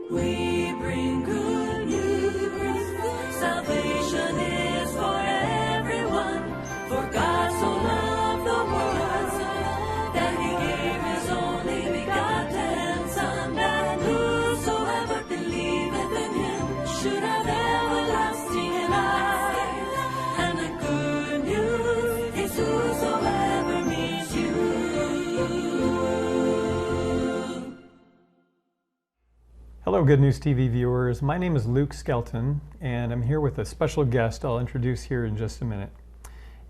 We bring good news. Salvation is for everyone. For God so loved the world that He gave His only begotten Son, that whosoever believeth in Him should have everlasting life. And the good news is whosoever meets you. Hello, Good News TV viewers. My name is Luke Skelton, and I'm here with a special guest I'll introduce here in just a minute.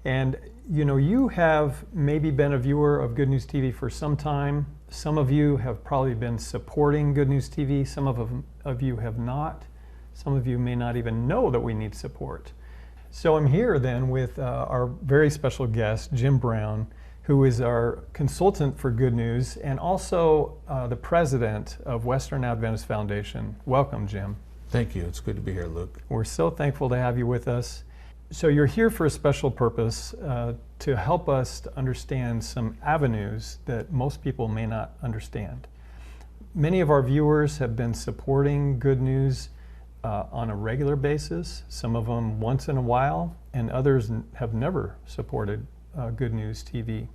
And you know, you have maybe been a viewer of Good News TV for some time. Some of you have probably been supporting Good News TV. Some of you have not. Some of you may not even know that we need support. So I'm here then with our very special guest, Jim Brown, who is our consultant for Good News and also the president of Western Adventist Foundation. Welcome, Jim. Thank you. It's good to be here, Luke. We're so thankful to have you with us. So you're here for a special purpose to help us to understand some avenues that most people may not understand. Many of our viewers have been supporting Good News on a regular basis, some of them once in a while, and others have never supported Good News TV.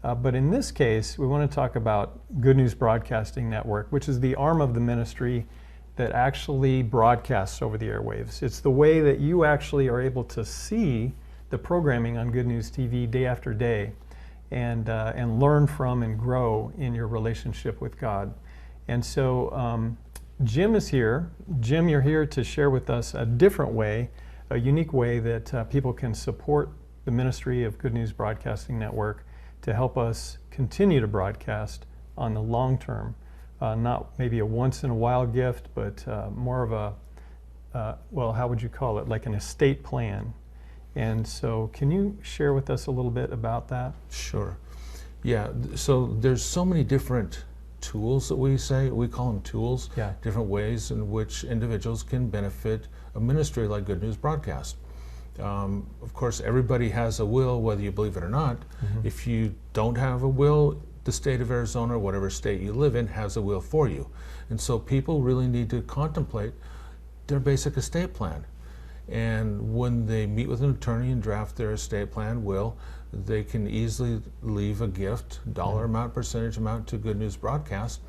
But in this case, we want to talk about Good News Broadcasting Network, which is the arm of the ministry that actually broadcasts over the airwaves. It's the way that you actually are able to see the programming on Good News TV day after day and learn from and grow in your relationship with God. And so Jim is here. Jim, you're here to share with us a different way, a unique way that people can support the ministry of Good News Broadcasting Network to help us continue to broadcast on the long term. Not maybe a once in a while gift, but more of a, well, how would you call it? Like an estate plan. And so can you share with us a little bit about that? Sure. Yeah, so there's so many different tools that we call them tools, Yeah. different ways in which individuals can benefit a ministry like Good News Broadcast. Of course, everybody has a will, whether you believe it or not. Mm-hmm. If you don't have a will, the state of Arizona, or whatever state you live in, has a will for you. And so people really need to contemplate their basic estate plan. And when they meet with an attorney and draft their estate plan will, they can easily leave a gift, dollar amount, percentage amount, to Good News Broadcast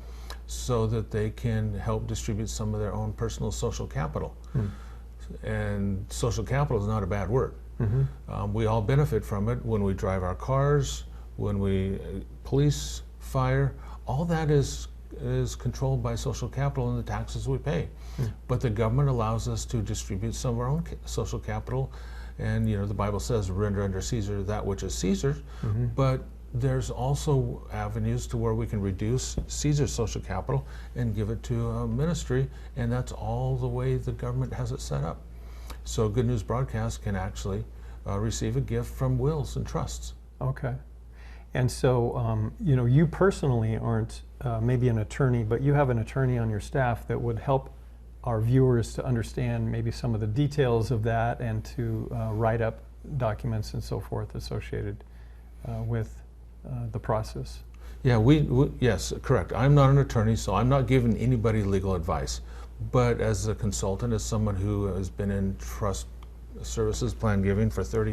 so that they can help distribute some of their own personal social capital. And social capital is not a bad word. Mm-hmm. We all benefit from it when we drive our cars, when we police, fire. All that is controlled by social capital and the taxes we pay. But the government allows us to distribute some of our own social capital. And you know, the Bible says, render unto Caesar that which is Caesar's. Mm-hmm. But there's also avenues to where we can reduce Caesar's social capital and give it to a ministry, and that's all the way the government has it set up. So Good News Broadcast can actually receive a gift from wills and trusts. Okay. And so, you know, you personally aren't maybe an attorney, but you have an attorney on your staff that would help our viewers to understand maybe some of the details of that and to write up documents and so forth associated with the process. Yeah, yes, correct. I'm not an attorney, so I'm not giving anybody legal advice. But as a consultant, as someone who has been in trust services plan giving for 30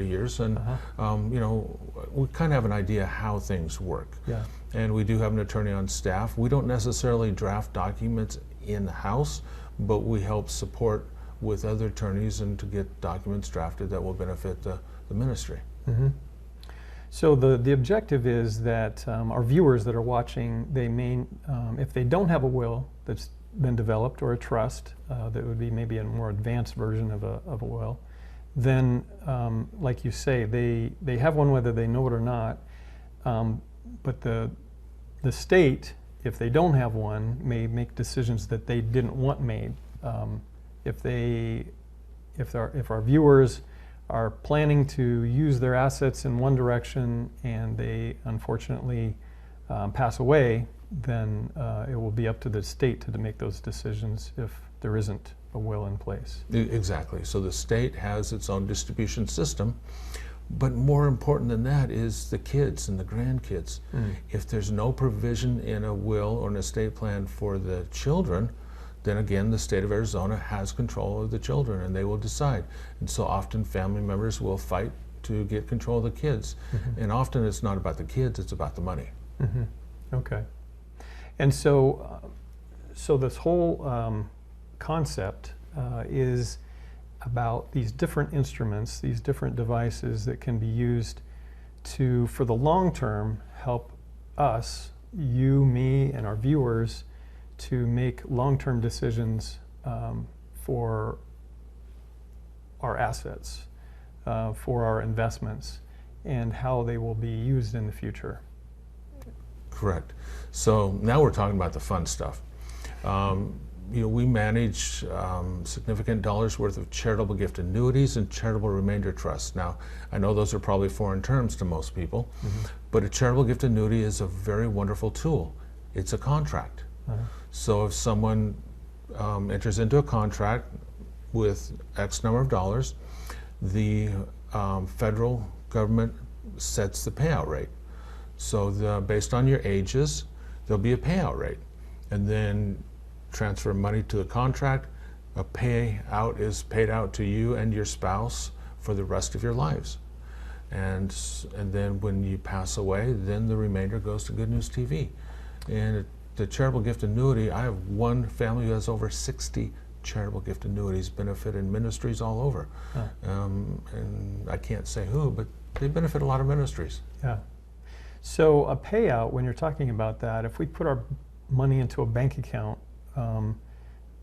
years, and you know, we kind of have an idea how things work. Yeah. And we do have an attorney on staff. We don't necessarily draft documents in-house, but we help support with other attorneys and to get documents drafted that will benefit the ministry. Mm-hmm. So the objective is that our viewers that are watching, they may, if they don't have a will that's been developed or a trust that would be maybe a more advanced version of a will, then like you say, they have one whether they know it or not. But the state, if they don't have one, may make decisions that they didn't want made. If our viewers are planning to use their assets in one direction and they unfortunately pass away, then it will be up to the state to make those decisions if there isn't a will in place. Exactly. So the state has its own distribution system But more important than that is the kids and the grandkids. If there's no provision in a will or an estate plan for the children, then again the state of Arizona has control of the children and they will decide. And so often family members will fight to get control of the kids. And often it's not about the kids, it's about the money. Okay. And so, so this whole concept is about these different instruments, these different devices that can be used to, for the long term, help us, you, me, and our viewers to make long-term decisions for our assets, for our investments, and how they will be used in the future. Correct. So now we're talking about the fun stuff. You know, we manage significant dollars worth of charitable gift annuities and charitable remainder trusts. Now, I know those are probably foreign terms to most people, but a charitable gift annuity is a very wonderful tool. It's a contract. So if someone enters into a contract with X number of dollars, the federal government sets the payout rate. So based on your ages, there'll be a payout rate. And then transfer money to the contract, a payout is paid out to you and your spouse for the rest of your lives. And then when you pass away, then the remainder goes to Good News TV. And the charitable gift annuity, I have one family who has over 60 charitable gift annuities, benefited ministries all over. And I can't say who, but they benefit a lot of ministries. Yeah. So a payout, when you're talking about that, if we put our money into a bank account,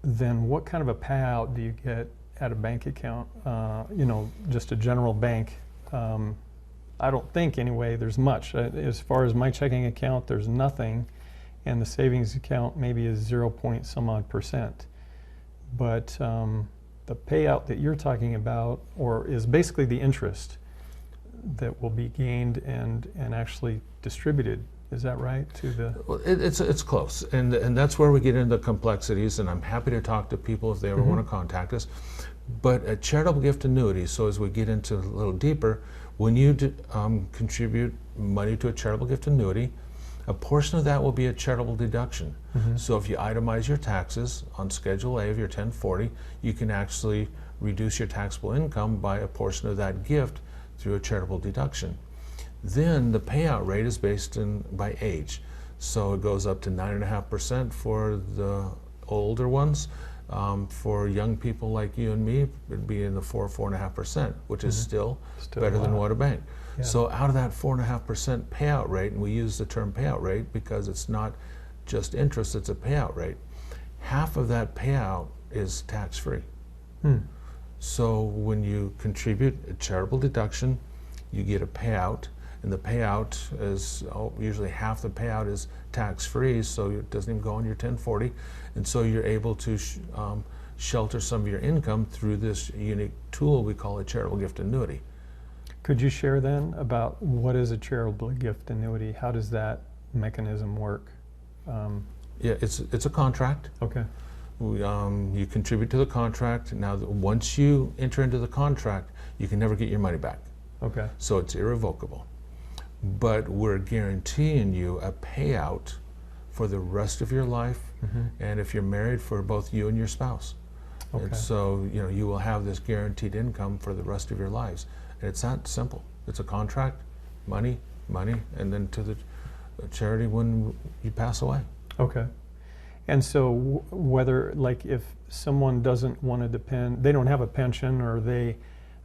then what kind of a payout do you get at a bank account? You know, just a general bank. I don't think, anyway, there's much. As far as my checking account, there's nothing, and the savings account maybe is 0 point some odd %. But the payout that you're talking about, or is basically the interest that will be gained and actually distributed. Is that right? To the Well, it's close, and that's where we get into the complexities. And I'm happy to talk to people if they ever want to contact us. But a charitable gift annuity. So as we get into a little deeper, when you contribute money to a charitable gift annuity, a portion of that will be a charitable deduction. So if you itemize your taxes on Schedule A of your 1040, you can actually reduce your taxable income by a portion of that gift through a charitable deduction. Then the payout rate is based by age. So it goes up to 9.5% for the older ones. For young people like you and me, it'd be in the 4.5%, which is still better than what a bank. Yeah. So out of that 4.5% payout rate, and we use the term payout rate because it's not just interest, it's a payout rate. Half of that payout is tax-free. So when you contribute a charitable deduction, you get a payout, and the payout is usually half the payout is tax-free, so it doesn't even go on your 1040, and so you're able to shelter some of your income through this unique tool we call a charitable gift annuity. Could you share then about what is a charitable gift annuity? How does that mechanism work? Yeah, it's a contract. Okay. You contribute to the contract. Now, once you enter into the contract, you can never get your money back. Okay. So it's irrevocable. But we're guaranteeing you a payout for the rest of your life, and if you're married, for both you and your spouse. Okay. And so, you know, you will have this guaranteed income for the rest of your lives. And it's that simple. It's a contract, money, and then to the charity when you pass away. Okay. And so whether, like, if someone doesn't want to depend, they don't have a pension, or they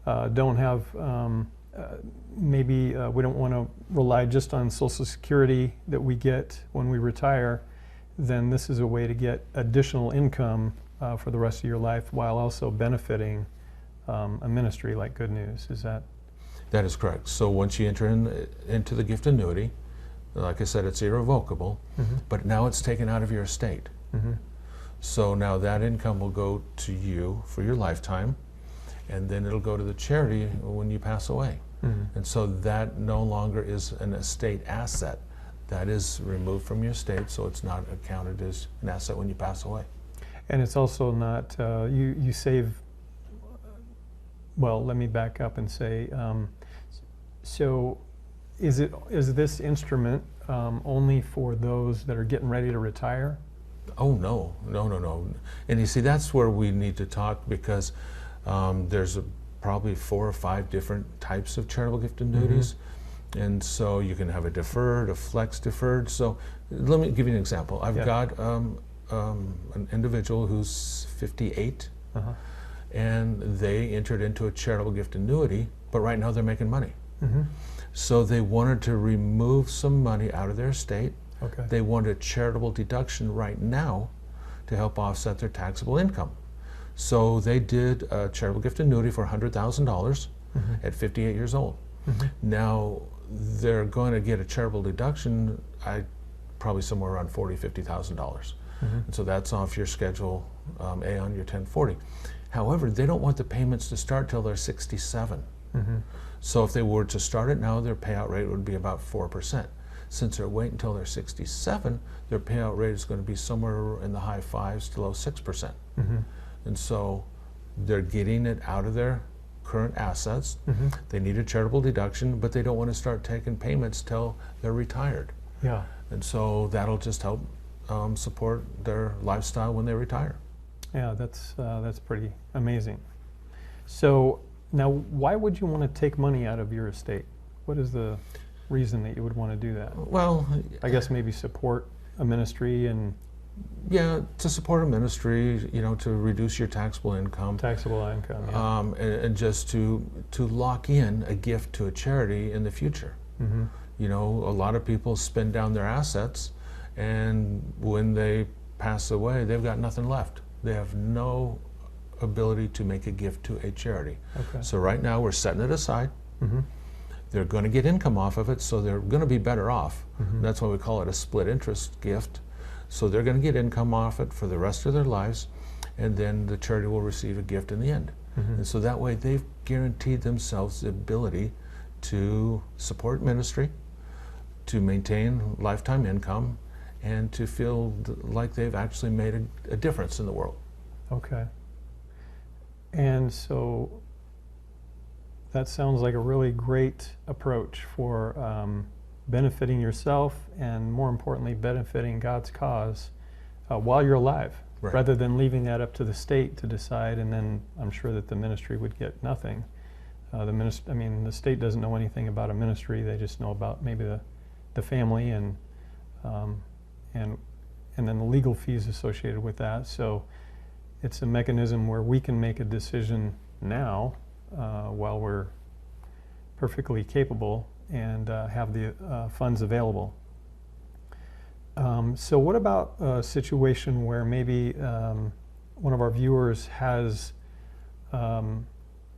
don't have, maybe we don't want to rely just on Social Security that we get when we retire, then this is a way to get additional income for the rest of your life while also benefiting a ministry like Good News. Is that? That is correct. So once you enter into the gift annuity, like I said, it's irrevocable, but now it's taken out of your estate. So now that income will go to you for your lifetime, and then it'll go to the charity when you pass away. And so that no longer is an estate asset. That is removed from your estate, so it's not accounted as an asset when you pass away. And it's also not, you save, well, let me back up and say, So is this instrument only for those that are getting ready to retire? Oh, no. And you see, that's where we need to talk, because there's probably 4 or 5 different types of charitable gift annuities. And so you can have a deferred, a flex deferred. So let me give you an example. I've got an individual who's 58, and they entered into a charitable gift annuity, but right now they're making money. So they wanted to remove some money out of their estate. Okay. They wanted a charitable deduction right now to help offset their taxable income. So they did a charitable gift annuity for $100,000 at 58 years old. Now they're going to get a charitable deduction, probably somewhere around $40,000, $50,000. And so that's off your Schedule A on your 1040. However, they don't want the payments to start till they're 67. So if they were to start it now, their payout rate would be about 4%. Since they're waiting until they're 67, their payout rate is going to be somewhere in the high 5s to low 6%. And so they're getting it out of their current assets. They need a charitable deduction, but they don't want to start taking payments till they're retired. Yeah. And so that'll just help support their lifestyle when they retire. Yeah, that's pretty amazing. So now, why would you want to take money out of your estate? What is the reason that you would want to do that? Well, I guess maybe support a ministry and yeah, to support a ministry, you know, to reduce your taxable income. Taxable income, yeah. And just to lock in a gift to a charity in the future. You know, a lot of people spend down their assets, and when they pass away, they've got nothing left. They have no ability to make a gift to a charity. Okay. So right now we're setting it aside. They're going to get income off of it, so they're going to be better off. That's why we call it a split interest gift. So they're going to get income off it for the rest of their lives, and then the charity will receive a gift in the end. And so that way they've guaranteed themselves the ability to support ministry, to maintain lifetime income, and to feel like they've actually made a difference in the world. Okay. And so that sounds like a really great approach for benefiting yourself, and more importantly, benefiting God's cause while you're alive, rather than leaving that up to the state to decide, and then I'm sure that the ministry would get nothing. The state doesn't know anything about a ministry; they just know about maybe the family and then the legal fees associated with that. So it's a mechanism where we can make a decision now while we're perfectly capable and have the funds available. So what about a situation where maybe one of our viewers has an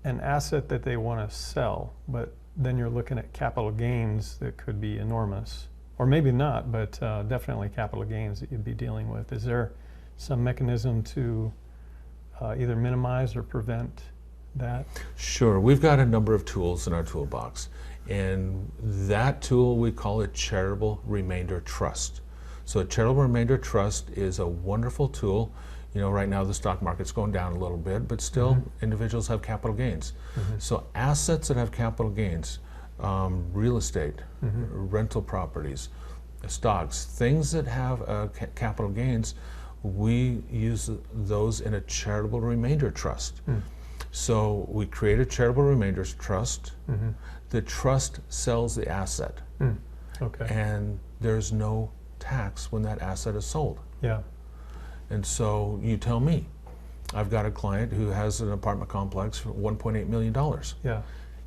asset that they want to sell, but then you're looking at capital gains that could be enormous, or maybe not, but definitely capital gains that you'd be dealing with. Is there some mechanism to either minimize or prevent that? Sure. We've got a number of tools in our toolbox, and that tool we call a Charitable Remainder Trust. So a Charitable Remainder Trust is a wonderful tool. You know, right now the stock market's going down a little bit, but still individuals have capital gains. So assets that have capital gains, real estate, rental properties, stocks, things that have capital gains, we use those in a Charitable Remainder Trust. So we create a Charitable Remainders Trust. The trust sells the asset. Okay. And there's no tax when that asset is sold. Yeah. And so you tell me, I've got a client who has an apartment complex for $1.8 million. Yeah.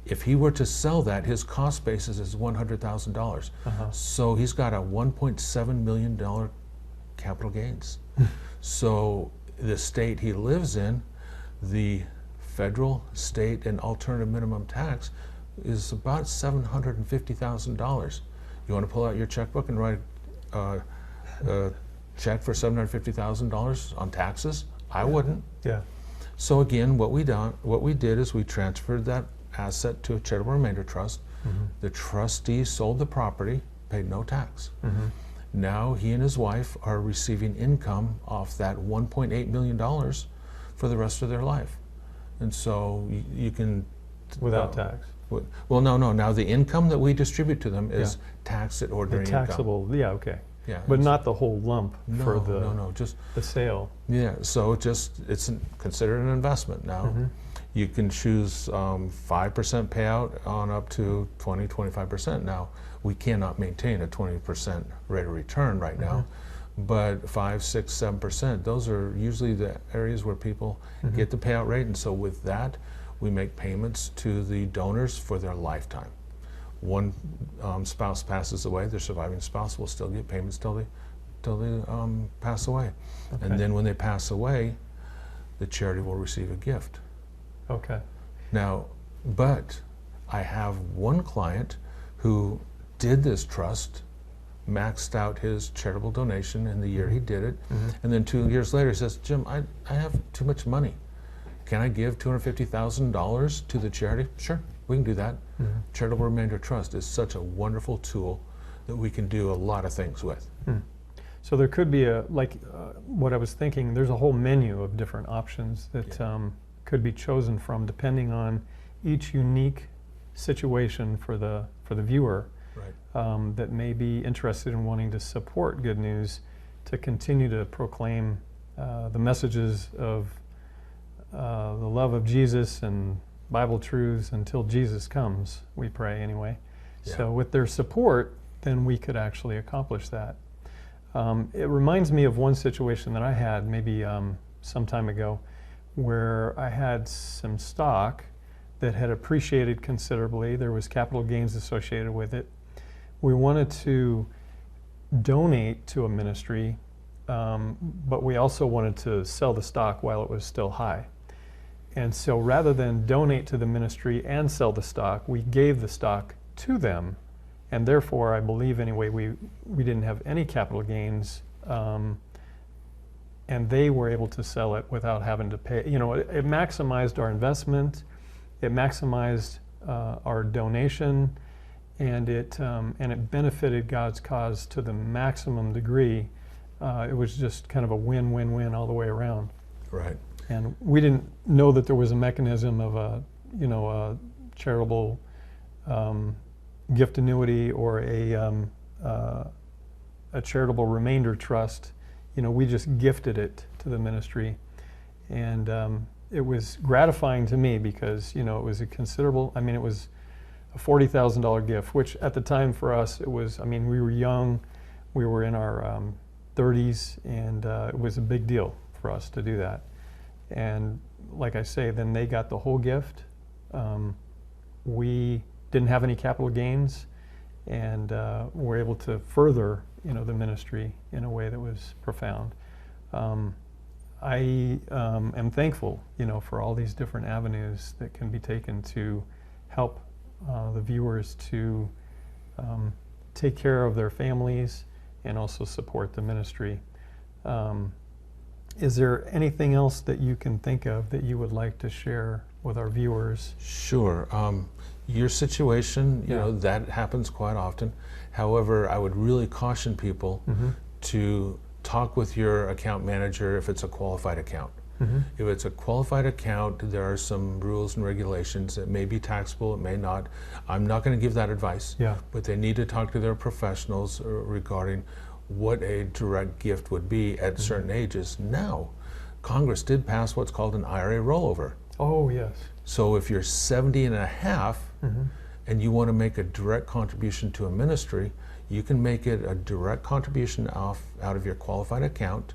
If he were to sell that, his cost basis is $100,000. So he's got a $1.7 million capital gains. So the state he lives in, the federal, state, and alternative minimum tax is about $750,000. You want to pull out your checkbook and write a check for $750,000 on taxes? I wouldn't. Yeah. So again, what we did is we transferred that asset to a Charitable Remainder Trust. The trustee sold the property, paid no tax. Now he and his wife are receiving income off that $1.8 million for the rest of their life. And so you can Without tax. Well, no. Now the income that we distribute to them is taxed at The ordinary income. taxable, yeah, okay. Yeah, But not the whole lump for no, just the sale. yeah. So it's considered an investment now. Mm-hmm. You can choose 5% payout on up to 20-25%. Now we cannot maintain a 20% rate of return right now, but 5, 6, 7%. Those are usually the areas where people get the payout rate, and so with that, we make payments to the donors for their lifetime. One spouse passes away, their surviving spouse will still get payments till they pass away. Okay. And then when they pass away, the charity will receive a gift. Okay. Now, but I have one client who did this trust, maxed out his charitable donation in the year he did it, and then 2 years later he says, Jim, I have too much money. Can I give $250,000 to the charity? Sure, we can do that. Charitable Remainder Trust is such a wonderful tool that we can do a lot of things with. So there could be what I was thinking, there's a whole menu of different options that could be chosen from depending on each unique situation for the viewer that may be interested in wanting to support Good News to continue to proclaim the messages of the love of Jesus and Bible truths until Jesus comes, we pray anyway. Yeah. So with their support, then we could actually accomplish that. It reminds me of one situation that I had maybe some time ago where I had some stock that had appreciated considerably. There was capital gains associated with it. We wanted to donate to a ministry, but we also wanted to sell the stock while it was still high. And so rather than donate to the ministry and sell the stock, we gave the stock to them. And therefore, I believe anyway, we didn't have any capital gains, and they were able to sell it without having to pay. You know, it maximized our investment, it maximized our donation, and it benefited God's cause to the maximum degree. It was just kind of a win-win-win all the way around. Right. And we didn't know that there was a mechanism of a charitable gift annuity or a charitable remainder trust. You know, we just gifted it to the ministry, and it was gratifying to me because, you know, it was a considerable. I mean, it was a $40,000 gift, which at the time for us it was. I mean, we were young, we were in our 30s, and it was a big deal for us to do that. And like I say, then they got the whole gift. We didn't have any capital gains, and were able to further, the ministry in a way that was profound. I am thankful, for all these different avenues that can be taken to help the viewers to take care of their families and also support the ministry. Is there anything else that you can think of that you would like to share with our viewers? Sure. Your situation, that happens quite often. However, I would really caution people to talk with your account manager if it's a qualified account. If it's a qualified account, there are some rules and regulations. It may be taxable, it may not. I'm not going to give that advice, but they need to talk to their professionals regarding what a direct gift would be at certain ages. Now, Congress did pass what's called an IRA rollover. Oh, yes. So if you're 70 and a half and you want to make a direct contribution to a ministry, you can make it a direct contribution out of your qualified account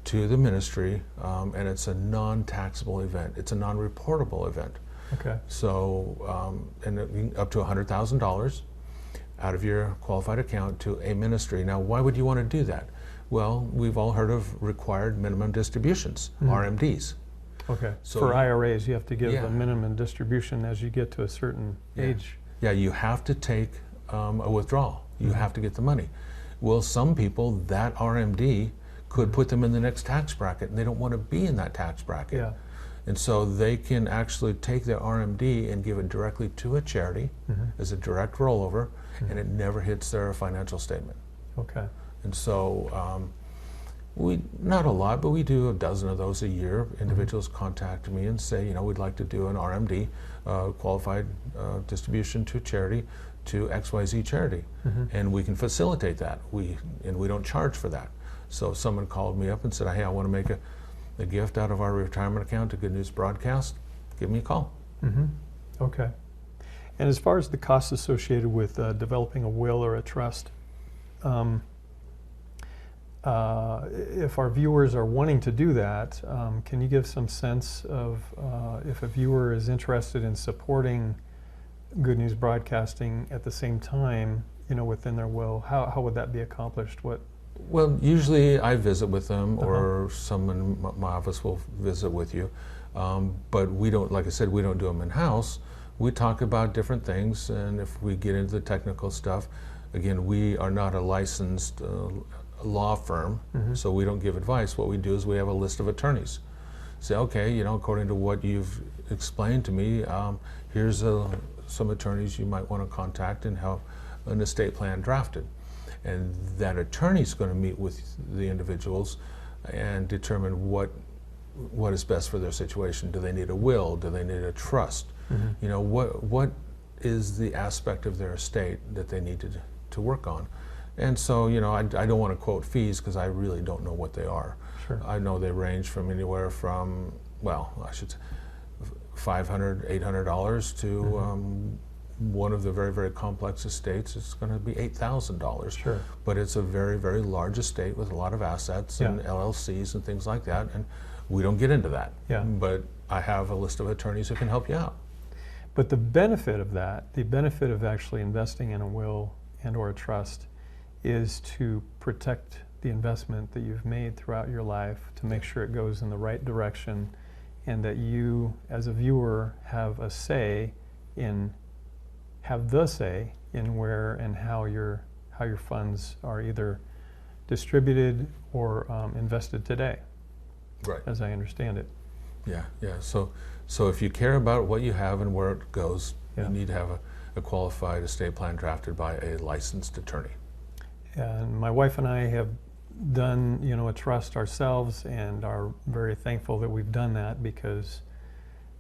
to the ministry, and it's a non-taxable event. It's a non-reportable event. Okay. So, and up to $100,000 out of your qualified account to a ministry. Now, why would you want to do that? Well, we've all heard of required minimum distributions, RMDs. Okay. So for IRAs, you have to give a minimum distribution as you get to a certain age. Yeah, you have to take a withdrawal. You have to get the money. Well, some people, that RMD could put them in the next tax bracket, and they don't want to be in that tax bracket. Yeah. And so they can actually take their RMD and give it directly to a charity as a direct rollover, and it never hits their financial statement. Okay. And so Not a lot, but we do a dozen of those a year. Individuals contact me and say, we'd like to do an RMD, qualified distribution to charity, to XYZ charity. And we can facilitate that. We don't charge for that. So if someone called me up and said, hey, I want to make a gift out of our retirement account to Good News Broadcast, give me a call. Okay. And as far as the costs associated with developing a will or a trust, if our viewers are wanting to do that, can you give some sense of if a viewer is interested in supporting Good News Broadcasting at the same time, within their will, how would that be accomplished? Well, usually I visit with them, or someone in my office will visit with you. But we don't, like I said, we don't do them in-house. We talk about different things, and if we get into the technical stuff, again, we are not a licensed law firm, so we don't give advice. What we do is we have a list of attorneys. Say, okay, according to what you've explained to me, here's some attorneys you might want to contact and have an estate plan drafted. And that attorney's going to meet with the individuals and determine what is best for their situation. Do they need a will? Do they need a trust? What is the aspect of their estate that they need to work on? And so, I don't want to quote fees because I really don't know what they are. Sure. I know they range from anywhere from, I should say, $500, $800 to one of the very, very complex estates. It's going to be $8,000. Sure. But it's a very, very large estate with a lot of assets and LLCs and things like that. And we don't get into that. Yeah. But I have a list of attorneys who can help you out. But the benefit of that, the benefit of actually investing in a will and or a trust, is to protect the investment that you've made throughout your life, to make sure it goes in the right direction, and that you, as a viewer, have the say in where and how your funds are either distributed or invested today. Right. As I understand it. Yeah. So if you care about what you have and where it goes, you need to have a qualified estate plan drafted by a licensed attorney. And my wife and I have done, a trust ourselves, and are very thankful that we've done that because,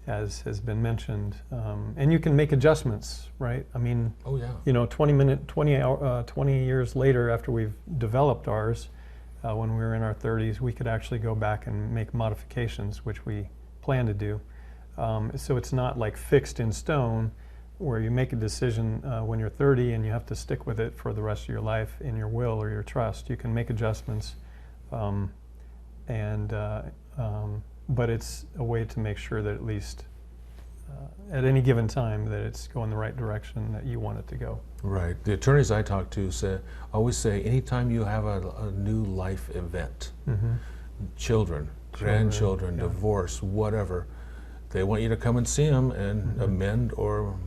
as has been mentioned, and you can make adjustments, right? I mean, 20 years later after we've developed ours, when we were in our 30s, we could actually go back and make modifications, which we plan to do. So it's not like fixed in stone, where you make a decision when you're 30 and you have to stick with it for the rest of your life in your will or your trust. You can make adjustments, but it's a way to make sure that at least at any given time that it's going the right direction that you want it to go. Right. The attorneys I talk to always say anytime you have a new life event, children, grandchildren, divorce, whatever, they want you to come and see them and amend or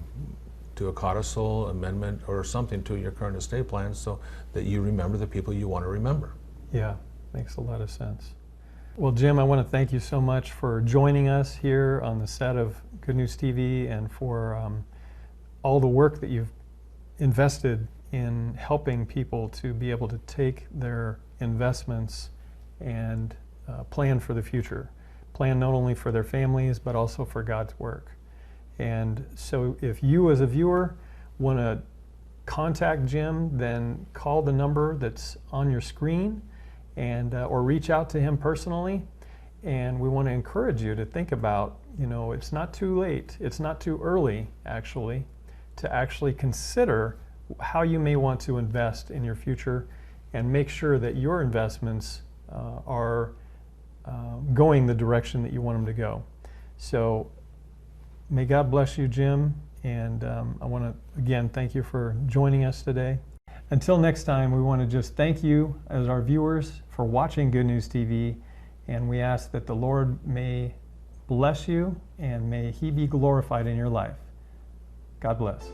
do a codicil amendment or something to your current estate plan so that you remember the people you want to remember. Yeah, makes a lot of sense. Well, Jim, I want to thank you so much for joining us here on the set of Good News TV, and for all the work that you've invested in helping people to be able to take their investments and plan for the future. Plan not only for their families, but also for God's work. And so if you as a viewer want to contact Jim, then call the number that's on your screen, and or reach out to him personally. And we want to encourage you to think about, it's not too late, it's not too early actually, to actually consider how you may want to invest in your future, and make sure that your investments are going the direction that you want them to go. So may God bless you, Jim, and I want to again thank you for joining us today. Until next time, we want to just thank you as our viewers for watching Good News TV, and we ask that the Lord may bless you and may He be glorified in your life. God bless.